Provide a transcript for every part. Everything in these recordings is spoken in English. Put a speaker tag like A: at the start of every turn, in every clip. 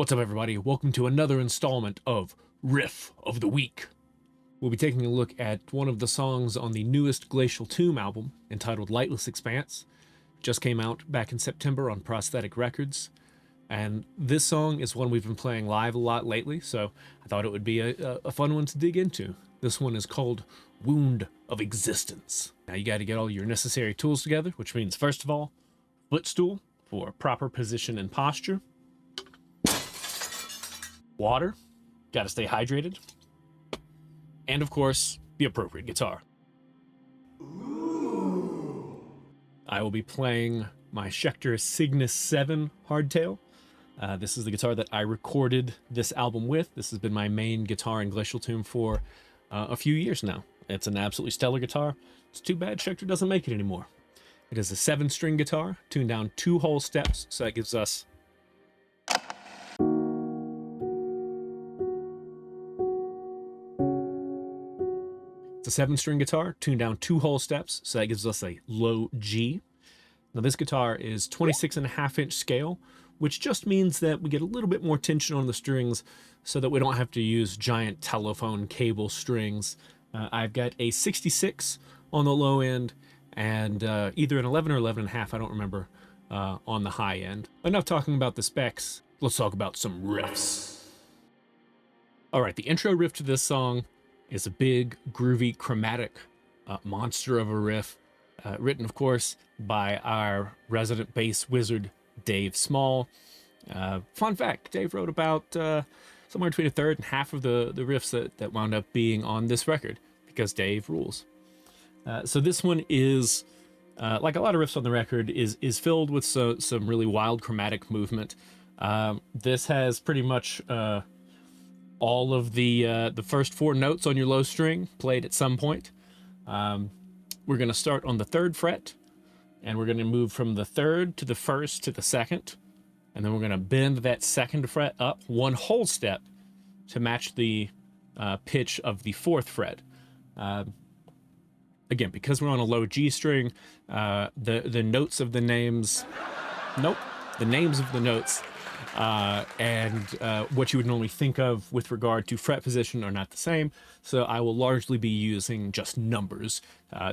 A: What's up, everybody? Welcome to another installment of Riff of the Week. We'll be taking a look at one of the songs on the newest Glacial Tomb album, entitled Lightless Expanse. Just came out back in September on Prosthetic Records. And this song is one we've been playing live a lot lately, so I thought it would be a fun one to dig into. This one is called Wound of Existence. Now you got to get all your necessary tools together, which means, first of all, footstool for proper position and posture. Water, got to stay hydrated, and of course, the appropriate guitar. Ooh. I will be playing my Schecter Cygnus 7 hardtail. This is the guitar that I recorded this album with. This has been my main guitar in Glacial Tomb for a few years now. It's an absolutely stellar guitar. It's too bad Schecter doesn't make it anymore. It is a 7-string guitar, tuned down 2 whole steps, so that gives us It's a 7-string guitar, tuned down 2 whole steps, so that gives us a low G. Now this guitar is 26.5-inch scale, which just means that we get a little bit more tension on the strings so that we don't have to use giant telephone cable strings. I've got a 66 on the low end and either an 11 or 11.5, I don't remember, on the high end. Enough talking about the specs, let's talk about some riffs. All right, the intro riff to this song is a big, groovy, chromatic monster of a riff, written, of course, by our resident bass wizard, Dave Small. Fun fact, Dave wrote about somewhere between a third and half of the riffs that wound up being on this record, because Dave rules. So this one is, like a lot of riffs on the record, is filled with some really wild chromatic movement. This has pretty much all of the first 4 notes on your low string played at some point. We're going to start on the 3rd fret, and we're going to move from the 3rd to the 1st to the 2nd, and then we're going to bend that 2nd fret up 1 whole step to match the pitch of the 4th fret. Again, because we're on a low G string, the notes of the names, the names of the notes and what you would normally think of with regard to fret position are not the same, so I will largely be using just numbers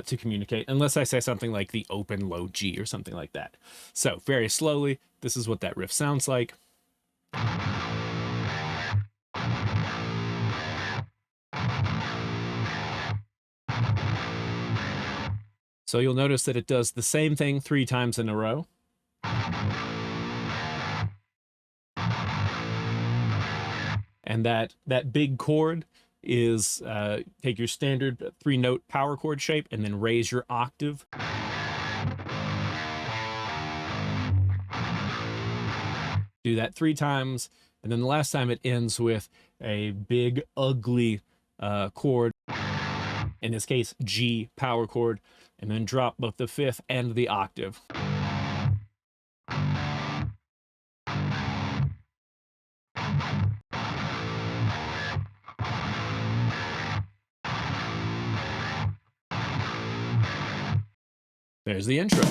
A: to communicate, unless I say something like the open low G or something like that. So very slowly, this is what that riff sounds like. So you'll notice that it does the same thing 3 times in a row. And that big chord is take your standard 3-note power chord shape and then raise your octave. Do that 3 times, and then the last time it ends with a big, ugly chord, in this case, G power chord, and then drop both the 5th and the octave. There's the intro.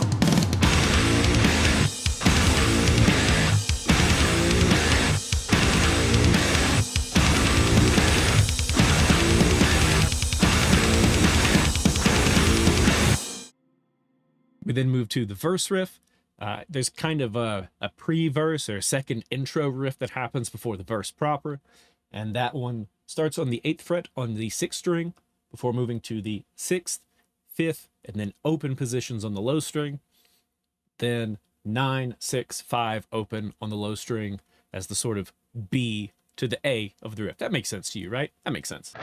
A: We then move to the verse riff. There's kind of a pre-verse or second intro riff that happens before the verse proper, and that one starts on the 8th fret on the 6th string before moving to the 6th, 5th, and then open positions on the low string, then 9, 6, 5 open on the low string as the sort of B to the A of the riff. That makes sense to you, right? That makes sense.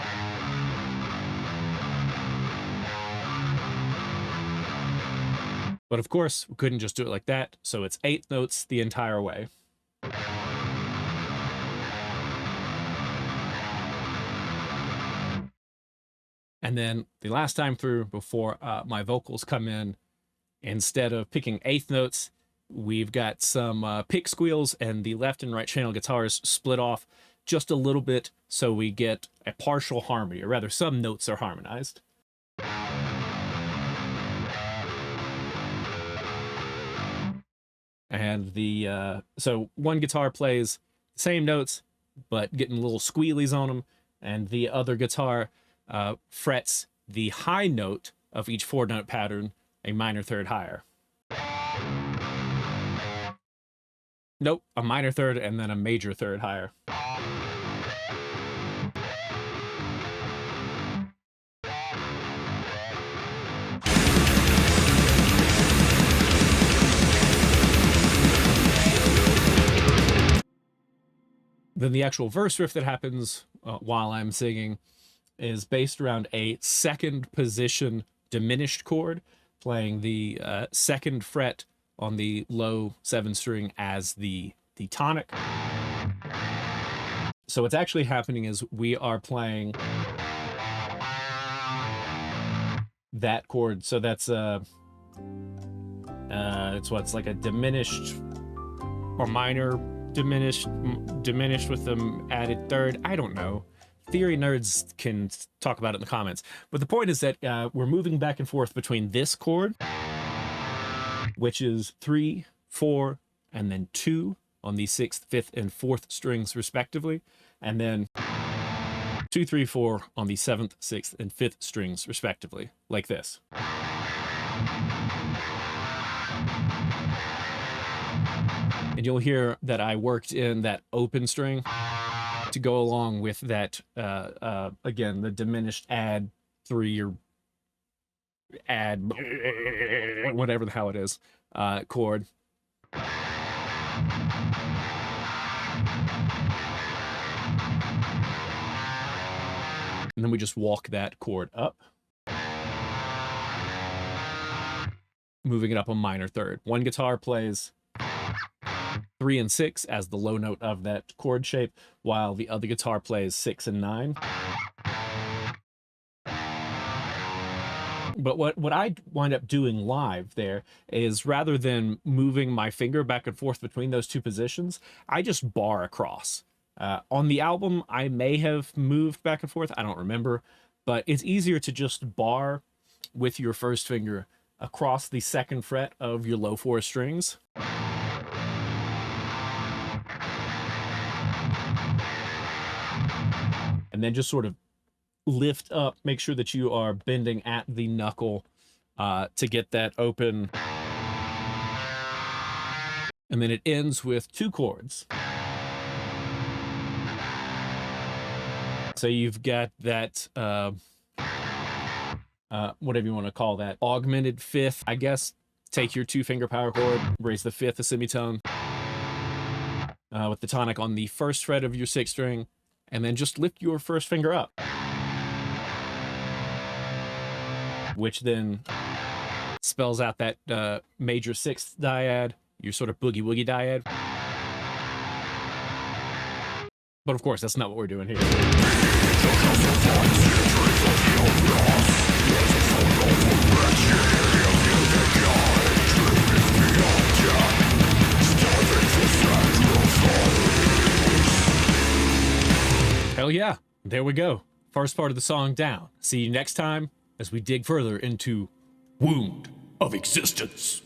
A: But of course, we couldn't just do it like that, so it's 8 notes the entire way. And then the last time through, before my vocals come in, instead of picking 8th notes, we've got some pick squeals, and the left and right channel guitars split off just a little bit so we get a partial harmony, or rather some notes are harmonized. And the so one guitar plays Same notes, but getting little squealies on them. And the other guitar frets the high note of each 4-note pattern a minor third higher. Nope, a minor third and then a major third higher. Then the actual verse riff that happens while I'm singing is based around a second position diminished chord, playing the second fret on the low 7 string as the tonic. So what's actually happening is we are playing that chord. So that's it's like a diminished or minor diminished with them added third. I don't know. Theory nerds can talk about it in the comments. But the point is that we're moving back and forth between this chord, which is 3, 4, and then 2 on the 6th, 5th, and 4th strings respectively, and then 2, 3, 4 on the 7th, 6th, and 5th strings respectively, like this. And you'll hear that I worked in that open string to go along with that, again, the diminished add 3 or add whatever the hell it is, chord. And then we just walk that chord up, moving it up a minor third. One guitar plays 3 and 6 as the low note of that chord shape, while the other guitar plays 6 and 9. But what I wind up doing live there is, rather than moving my finger back and forth between those two positions, I just bar across. On the album, I may have moved back and forth, I don't remember, but it's easier to just bar with your first finger across the 2nd fret of your low 4 strings. And then just sort of lift up, make sure that you are bending at the knuckle to get that open. And then it ends with 2 chords. So you've got that, whatever you want to call that, augmented 5th, I guess. Take your 2-finger power chord, raise the 5th a semitone with the tonic on the 1st fret of your 6th string, and then just lift your first finger up, which then spells out that major 6th dyad, your sort of boogie woogie dyad. But of course, that's not what we're doing here. Hell yeah, there we go. First part of the song down. See you next time as we dig further into Wound of Existence.